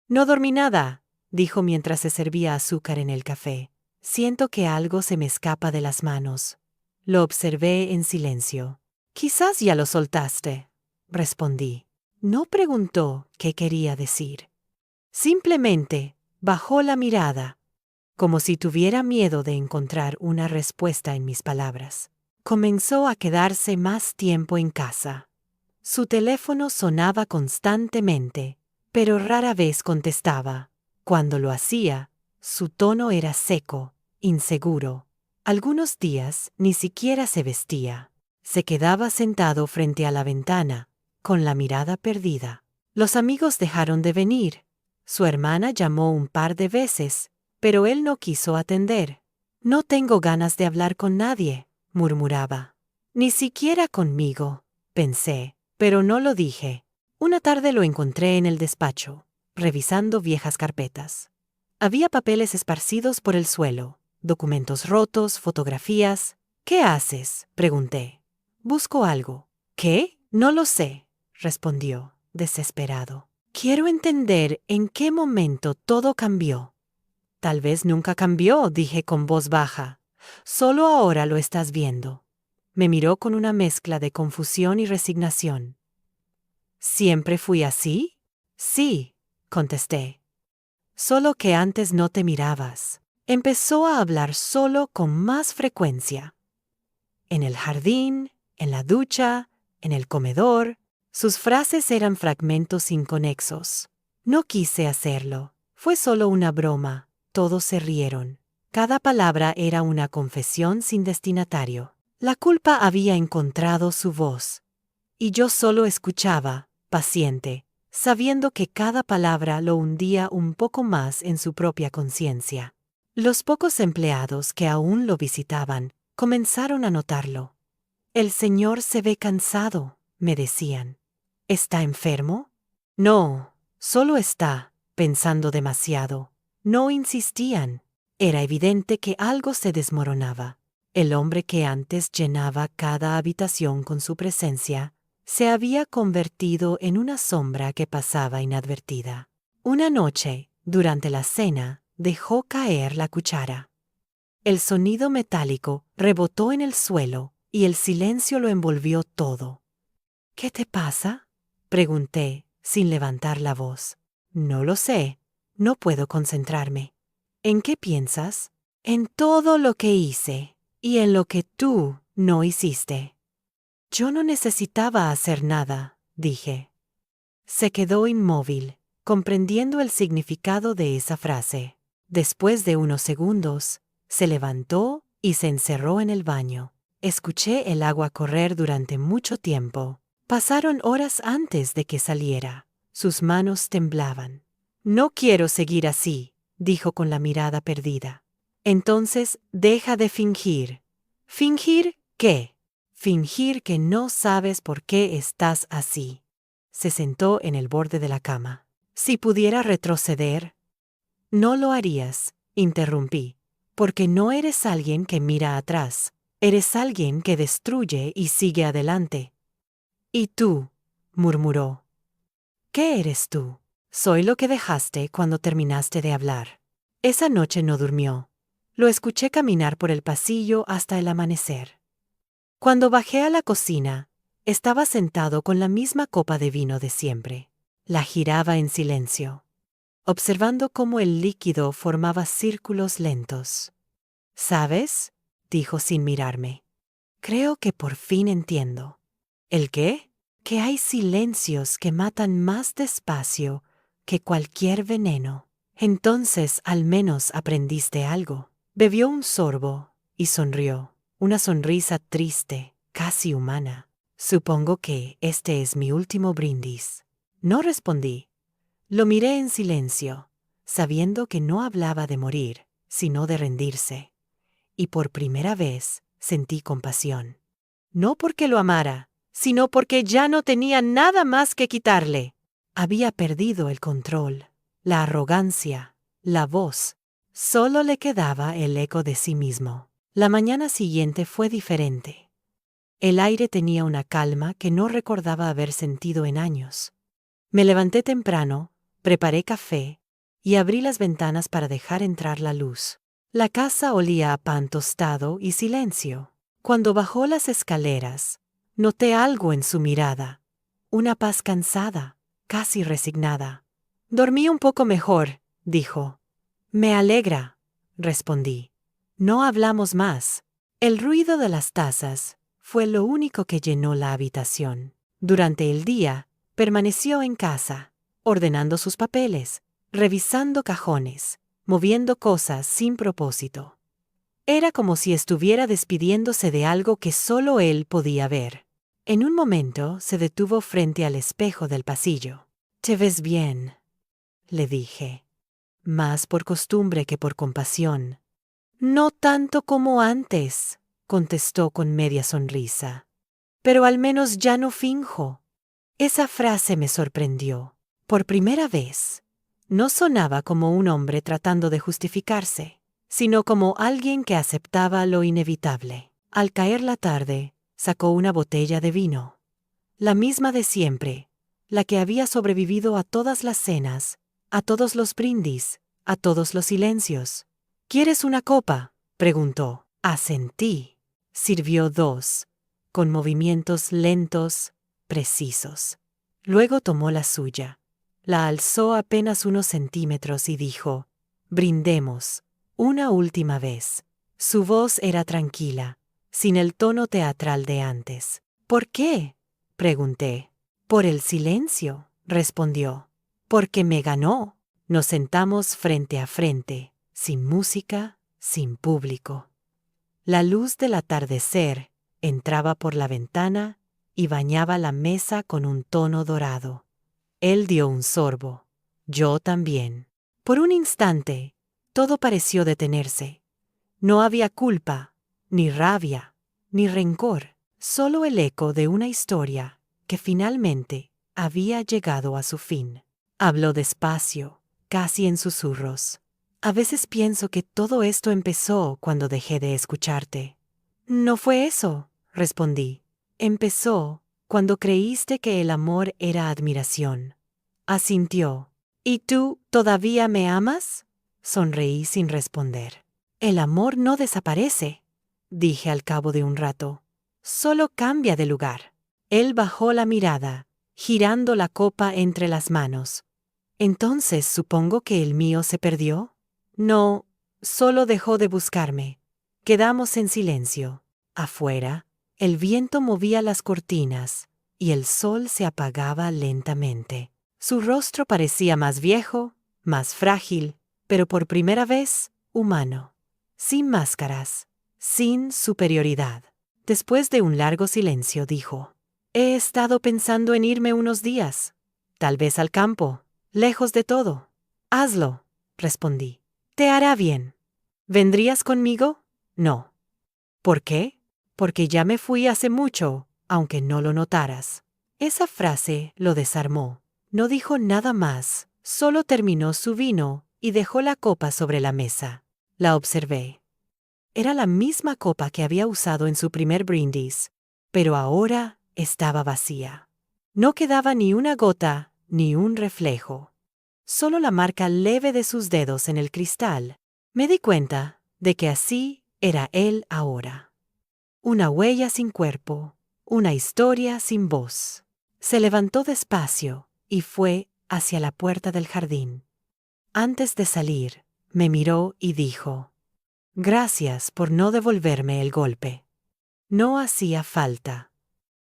«No dormí nada», dijo mientras se servía azúcar en el café. «Siento que algo se me escapa de las manos». Lo observé en silencio. «Quizás ya lo soltaste», respondí. No preguntó qué quería decir. Simplemente bajó la mirada, como si tuviera miedo de encontrar una respuesta en mis palabras. Comenzó a quedarse más tiempo en casa. Su teléfono sonaba constantemente, pero rara vez contestaba. Cuando lo hacía, su tono era seco, inseguro. Algunos días ni siquiera se vestía. Se quedaba sentado frente a la ventana, con la mirada perdida. Los amigos dejaron de venir. Su hermana llamó un par de veces, pero él no quiso atender. «No tengo ganas de hablar con nadie», murmuraba. «Ni siquiera conmigo», pensé, pero no lo dije. Una tarde lo encontré en el despacho, revisando viejas carpetas. Había papeles esparcidos por el suelo, documentos rotos, fotografías. «¿Qué haces?», pregunté. «Busco algo». «¿Qué? No lo sé», respondió, desesperado. «Quiero entender en qué momento todo cambió». «Tal vez nunca cambió», dije con voz baja. «Solo ahora lo estás viendo». Me miró con una mezcla de confusión y resignación. «¿Siempre fui así?» «Sí», contesté. «Solo que antes no te mirabas». Empezó a hablar solo con más frecuencia. en el jardín, en la ducha, en el comedor. Sus frases eran fragmentos inconexos. No quise hacerlo. Fue solo una broma. Todos se rieron. Cada palabra era una confesión sin destinatario. La culpa había encontrado su voz. Y yo solo escuchaba, paciente, sabiendo que cada palabra lo hundía un poco más en su propia conciencia. Los pocos empleados que aún lo visitaban comenzaron a notarlo. «El señor se ve cansado», me decían. «¿Está enfermo?» «No, solo está pensando demasiado». No insistían. Era evidente que algo se desmoronaba. El hombre que antes llenaba cada habitación con su presencia se había convertido en una sombra que pasaba inadvertida. Una noche, durante la cena, dejó caer la cuchara. El sonido metálico rebotó en el suelo y el silencio lo envolvió todo. «¿Qué te pasa?», pregunté, sin levantar la voz. «No lo sé. No puedo concentrarme». «¿En qué piensas?» «En todo lo que hice y en lo que tú no hiciste». «Yo no necesitaba hacer nada», dije. Se quedó inmóvil, comprendiendo el significado de esa frase. Después de unos segundos, se levantó y se encerró en el baño. Escuché el agua correr durante mucho tiempo. Pasaron horas antes de que saliera. Sus manos temblaban. «No quiero seguir así», dijo con la mirada perdida. «Entonces, deja de fingir». «¿Fingir qué?» «Fingir que no sabes por qué estás así». Se sentó en el borde de la cama. «Si pudiera retroceder». «No lo harías», interrumpí, «porque no eres alguien que mira atrás. Eres alguien que destruye y sigue adelante». «¿Y tú?», murmuró. «¿Qué eres tú?» «Soy lo que dejaste cuando terminaste de hablar». Esa noche no durmió. Lo escuché caminar por el pasillo hasta el amanecer. Cuando bajé a la cocina, estaba sentado con la misma copa de vino de siempre. La giraba en silencio, observando cómo el líquido formaba círculos lentos. «¿Sabes?», dijo sin mirarme. «Creo que por fin entiendo». «¿El qué?» «Que hay silencios que matan más despacio que cualquier veneno». «Entonces al menos aprendiste algo». Bebió un sorbo y sonrió, una sonrisa triste, casi humana. «Supongo que este es mi último brindis». No respondí. Lo miré en silencio, sabiendo que no hablaba de morir, sino de rendirse. Y por primera vez sentí compasión. No porque lo amara, sino porque ya no tenía nada más que quitarle. Había perdido el control, la arrogancia, la voz. Solo le quedaba el eco de sí mismo. La mañana siguiente fue diferente. El aire tenía una calma que no recordaba haber sentido en años. Me levanté temprano, preparé café y abrí las ventanas para dejar entrar la luz. La casa olía a pan tostado y silencio. Cuando bajó las escaleras, noté algo en su mirada, una paz cansada, casi resignada. «Dormí un poco mejor», dijo. «Me alegra», respondí. No hablamos más. El ruido de las tazas fue lo único que llenó la habitación. Durante el día, permaneció en casa, ordenando sus papeles, revisando cajones, moviendo cosas sin propósito. Era como si estuviera despidiéndose de algo que solo él podía ver. En un momento se detuvo frente al espejo del pasillo. «Te ves bien», le dije. Más por costumbre que por compasión. «No tanto como antes», contestó con media sonrisa. «Pero al menos ya no finjo». Esa frase me sorprendió. Por primera vez, no sonaba como un hombre tratando de justificarse, sino como alguien que aceptaba lo inevitable. Al caer la tarde, sacó una botella de vino. La misma de siempre, la que había sobrevivido a todas las cenas, a todos los brindis, a todos los silencios. «¿Quieres una copa?», preguntó. Asentí. Sirvió dos, con movimientos lentos, precisos. Luego tomó la suya. La alzó apenas unos centímetros y dijo: «Brindemos, una última vez». Su voz era tranquila, sin el tono teatral de antes. ¿Por qué?, pregunté. Por el silencio, respondió. Porque me ganó. Nos sentamos frente a frente, sin música, sin público. La luz del atardecer entraba por la ventana y bañaba la mesa con un tono dorado. Él dio un sorbo. Yo también. Por un instante, todo pareció detenerse. No había culpa, ni rabia, ni rencor, solo el eco de una historia que finalmente había llegado a su fin. Habló despacio, casi en susurros. A veces pienso que todo esto empezó cuando dejé de escucharte. No fue eso, respondí. Empezó cuando creíste que el amor era admiración. Asintió. ¿Y tú todavía me amas? Sonreí sin responder. El amor no desaparece, dije al cabo de un rato. Solo cambia de lugar. Él bajó la mirada, girando la copa entre las manos. ¿Entonces supongo que el mío se perdió? No, solo dejó de buscarme. Quedamos en silencio. Afuera, el viento movía las cortinas y el sol se apagaba lentamente. Su rostro parecía más viejo, más frágil, pero por primera vez humano, sin máscaras, sin superioridad. Después de un largo silencio dijo: «He estado pensando en irme unos días, tal vez al campo, lejos de todo». «Hazlo», respondí. «Te hará bien». «¿Vendrías conmigo?» «No». «¿Por qué?» «Porque ya me fui hace mucho, aunque no lo notaras». Esa frase lo desarmó. No dijo nada más, solo terminó su vino y dejó la copa sobre la mesa. La observé. Era la misma copa que había usado en su primer brindis, pero ahora estaba vacía. No quedaba ni una gota, ni un reflejo. Solo la marca leve de sus dedos en el cristal. Me di cuenta de que así era él ahora. Una huella sin cuerpo, una historia sin voz. Se levantó despacio y fue hacia la puerta del jardín. Antes de salir, me miró y dijo: «Gracias por no devolverme el golpe». «No hacía falta»,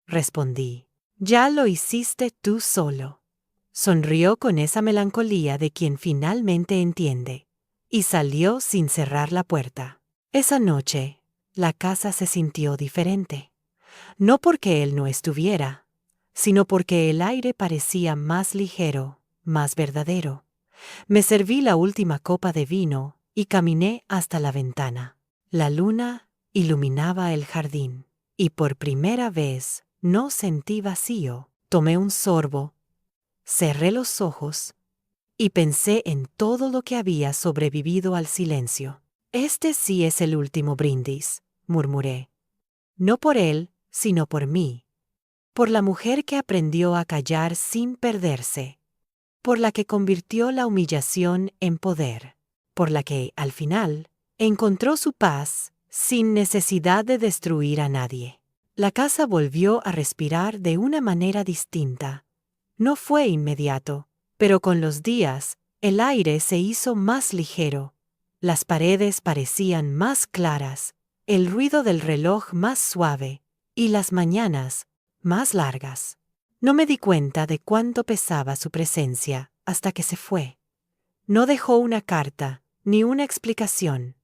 respondí. «Ya lo hiciste tú solo». Sonrió con esa melancolía de quien finalmente entiende, y salió sin cerrar la puerta. Esa noche, la casa se sintió diferente. No porque él no estuviera, sino porque el aire parecía más ligero, más verdadero. Me serví la última copa de vino y caminé hasta la ventana. La luna iluminaba el jardín, y por primera vez no sentí vacío. Tomé un sorbo, cerré los ojos y pensé en todo lo que había sobrevivido al silencio. «Este sí es el último brindis», murmuré. «No por él, sino por mí. Por la mujer que aprendió a callar sin perderse. Por la que convirtió la humillación en poder. Por la que, al final, encontró su paz sin necesidad de destruir a nadie». La casa volvió a respirar de una manera distinta. No fue inmediato, pero con los días, el aire se hizo más ligero. Las paredes parecían más claras, el ruido del reloj más suave, y las mañanas más largas. No me di cuenta de cuánto pesaba su presencia hasta que se fue. No dejó una carta, ni una explicación.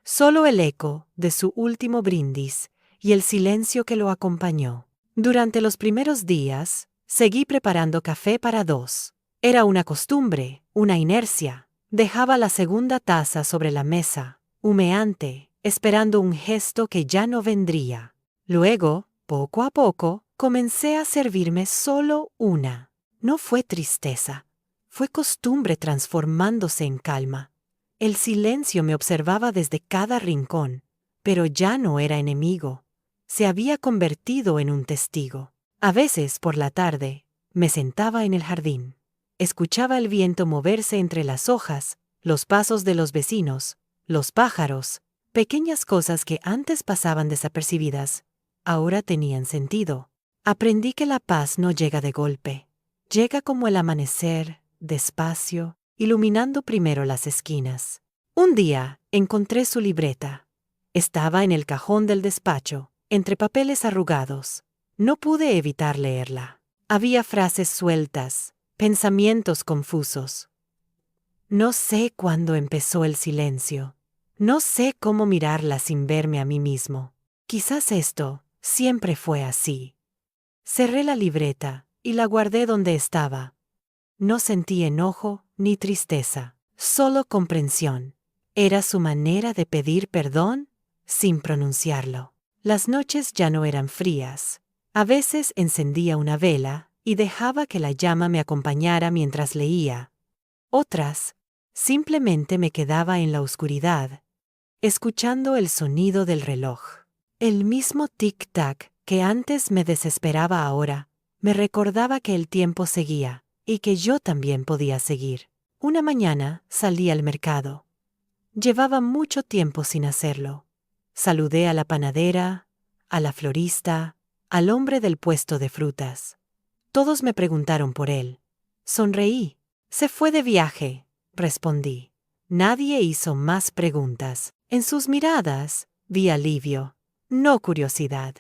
Solo el eco de su último brindis y el silencio que lo acompañó. Durante los primeros días, seguí preparando café para dos. Era una costumbre, una inercia. Dejaba la segunda taza sobre la mesa, humeante, esperando un gesto que ya no vendría. Luego, poco a poco, comencé a servirme solo una. No fue tristeza, fue costumbre transformándose en calma. El silencio me observaba desde cada rincón, pero ya no era enemigo. Se había convertido en un testigo. A veces, por la tarde, me sentaba en el jardín. Escuchaba el viento moverse entre las hojas, los pasos de los vecinos, los pájaros, pequeñas cosas que antes pasaban desapercibidas, ahora tenían sentido. Aprendí que la paz no llega de golpe. Llega como el amanecer, despacio, iluminando primero las esquinas. Un día encontré su libreta. Estaba en el cajón del despacho, entre papeles arrugados. No pude evitar leerla. Había frases sueltas, pensamientos confusos. No sé cuándo empezó el silencio. No sé cómo mirarla sin verme a mí mismo. Quizás esto siempre fue así. Cerré la libreta y la guardé donde estaba. No sentí enojo ni tristeza, solo comprensión. Era su manera de pedir perdón sin pronunciarlo. Las noches ya no eran frías. A veces encendía una vela y dejaba que la llama me acompañara mientras leía. Otras, simplemente me quedaba en la oscuridad, escuchando el sonido del reloj. El mismo tic-tac que antes me desesperaba ahora, me recordaba que el tiempo seguía y que yo también podía seguir. Una mañana salí al mercado. Llevaba mucho tiempo sin hacerlo. Saludé a la panadera, a la florista, al hombre del puesto de frutas. Todos me preguntaron por él. Sonreí. Se fue de viaje, respondí. Nadie hizo más preguntas. En sus miradas vi alivio, no curiosidad.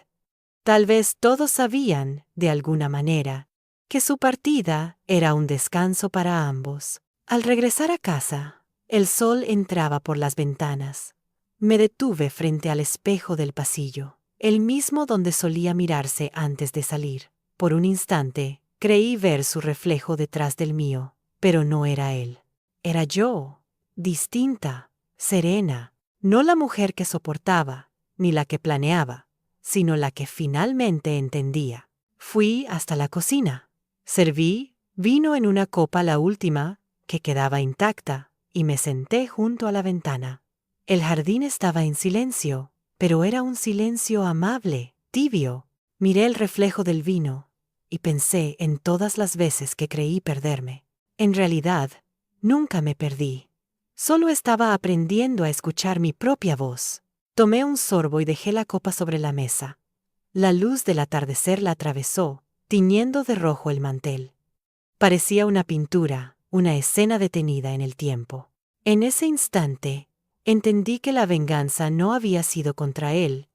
Tal vez todos sabían, de alguna manera, que su partida era un descanso para ambos. Al regresar a casa, el sol entraba por las ventanas. Me detuve frente al espejo del pasillo, el mismo donde solía mirarse antes de salir. Por un instante, creí ver su reflejo detrás del mío, pero no era él. Era yo, distinta, serena, no la mujer que soportaba, ni la que planeaba, sino la que finalmente entendía. Fui hasta la cocina. Serví vino en una copa, la última, que quedaba intacta, y me senté junto a la ventana. El jardín estaba en silencio, pero era un silencio amable, tibio. Miré el reflejo del vino, y pensé en todas las veces que creí perderme. En realidad, nunca me perdí. Solo estaba aprendiendo a escuchar mi propia voz. Tomé un sorbo y dejé la copa sobre la mesa. La luz del atardecer la atravesó, tiñendo de rojo el mantel. Parecía una pintura, una escena detenida en el tiempo. En ese instante, entendí que la venganza no había sido contra él,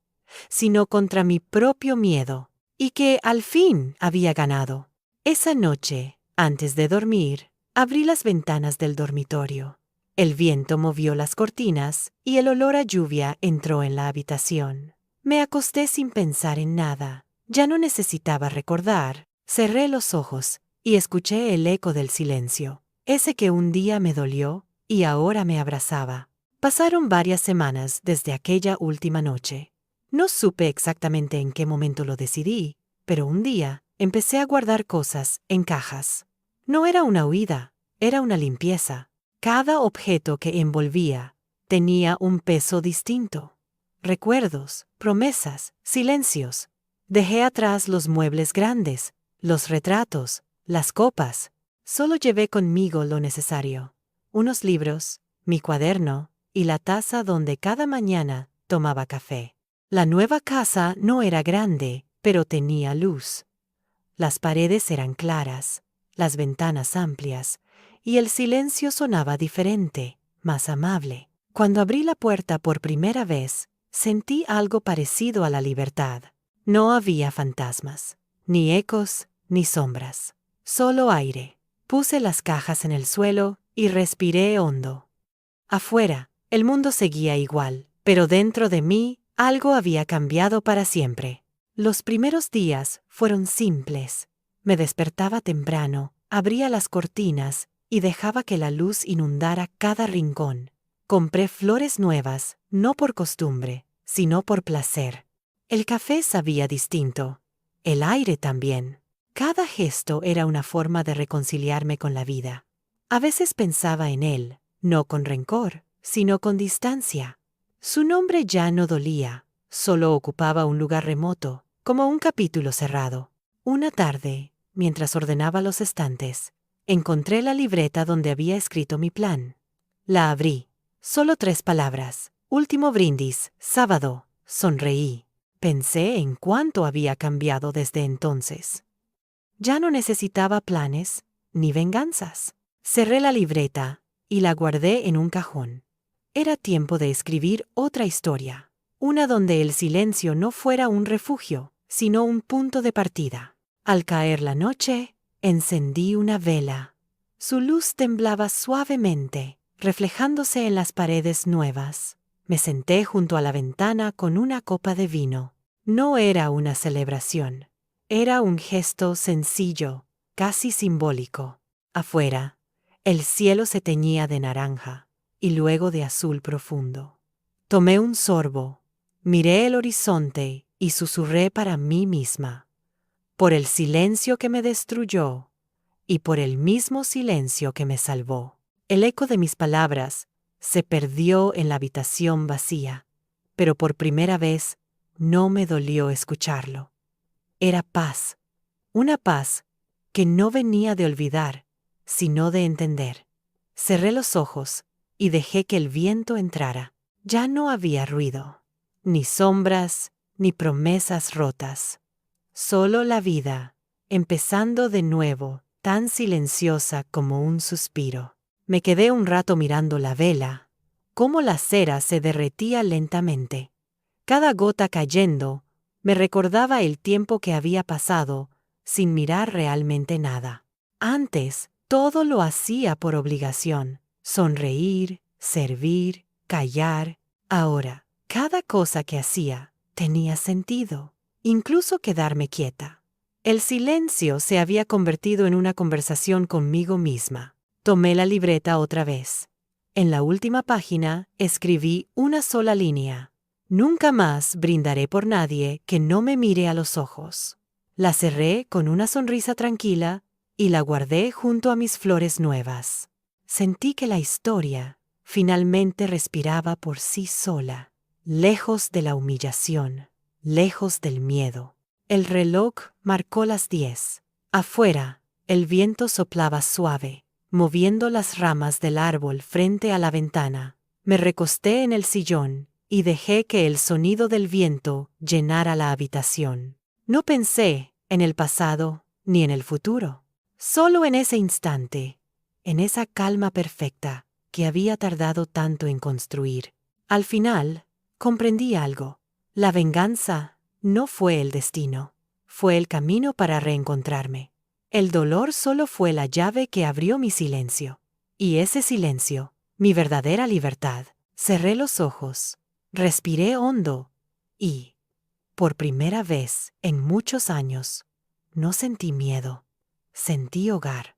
sino contra mi propio miedo, y que al fin había ganado. Esa noche, antes de dormir, abrí las ventanas del dormitorio. El viento movió las cortinas y el olor a lluvia entró en la habitación. Me acosté sin pensar en nada. Ya no necesitaba recordar. Cerré los ojos y escuché el eco del silencio, ese que un día me dolió y ahora me abrazaba. Pasaron varias semanas desde aquella última noche. No supe exactamente en qué momento lo decidí, pero un día empecé a guardar cosas en cajas. No era una huida, era una limpieza. Cada objeto que envolvía tenía un peso distinto. Recuerdos, promesas, silencios. Dejé atrás los muebles grandes, los retratos, las copas. Solo llevé conmigo lo necesario. Unos libros, mi cuaderno y la taza donde cada mañana tomaba café. La nueva casa no era grande, pero tenía luz. Las paredes eran claras, las ventanas amplias, y el silencio sonaba diferente, más amable. Cuando abrí la puerta por primera vez, sentí algo parecido a la libertad. No había fantasmas, ni ecos, ni sombras. Solo aire. Puse las cajas en el suelo y respiré hondo. Afuera, el mundo seguía igual, pero dentro de mí, algo había cambiado para siempre. Los primeros días fueron simples. Me despertaba temprano, abría las cortinas y dejaba que la luz inundara cada rincón. Compré flores nuevas, no por costumbre, sino por placer. El café sabía distinto. El aire también. Cada gesto era una forma de reconciliarme con la vida. A veces pensaba en él, no con rencor, sino con distancia. Su nombre ya no dolía, solo ocupaba un lugar remoto, como un capítulo cerrado. Una tarde, mientras ordenaba los estantes, encontré la libreta donde había escrito mi plan. La abrí. Solo 3 palabras. Último brindis, sábado. Sonreí. Pensé en cuánto había cambiado desde entonces. Ya no necesitaba planes ni venganzas. Cerré la libreta y la guardé en un cajón. Era tiempo de escribir otra historia. una donde el silencio no fuera un refugio, sino un punto de partida. Al caer la noche, encendí una vela. Su luz temblaba suavemente, reflejándose en las paredes nuevas. Me senté junto a la ventana con una copa de vino. No era una celebración. Era un gesto sencillo, casi simbólico. Afuera, el cielo se teñía de naranja y luego de azul profundo. Tomé un sorbo, miré el horizonte y susurré para mí misma, por el silencio que me destruyó y por el mismo silencio que me salvó. El eco de mis palabras se perdió en la habitación vacía, pero por primera vez no me dolió escucharlo. Era paz, una paz que no venía de olvidar, sino de entender. Cerré los ojos y dejé que el viento entrara. Ya no había ruido, ni sombras, ni promesas rotas. Solo la vida, empezando de nuevo, tan silenciosa como un suspiro. Me quedé un rato mirando la vela, cómo la cera se derretía lentamente. Cada gota cayendo me recordaba el tiempo que había pasado sin mirar realmente nada. Antes, todo lo hacía por obligación. Sonreír, servir, callar. Ahora, cada cosa que hacía tenía sentido, incluso quedarme quieta. El silencio se había convertido en una conversación conmigo misma. Tomé la libreta otra vez. En la última página escribí una sola línea. Nunca más brindaré por nadie que no me mire a los ojos. La cerré con una sonrisa tranquila y la guardé junto a mis flores nuevas. Sentí que la historia finalmente respiraba por sí sola, lejos de la humillación, lejos del miedo. El reloj marcó las 10. Afuera, el viento soplaba suave, moviendo las ramas del árbol frente a la ventana. Me recosté en el sillón y dejé que el sonido del viento llenara la habitación. No pensé en el pasado ni en el futuro, solo en ese instante, en esa calma perfecta que había tardado tanto en construir. Al final, comprendí algo. La venganza no fue el destino, fue el camino para reencontrarme. El dolor solo fue la llave que abrió mi silencio. Y ese silencio, mi verdadera libertad. Cerré los ojos, respiré hondo y, por primera vez en muchos años, no sentí miedo, sentí hogar.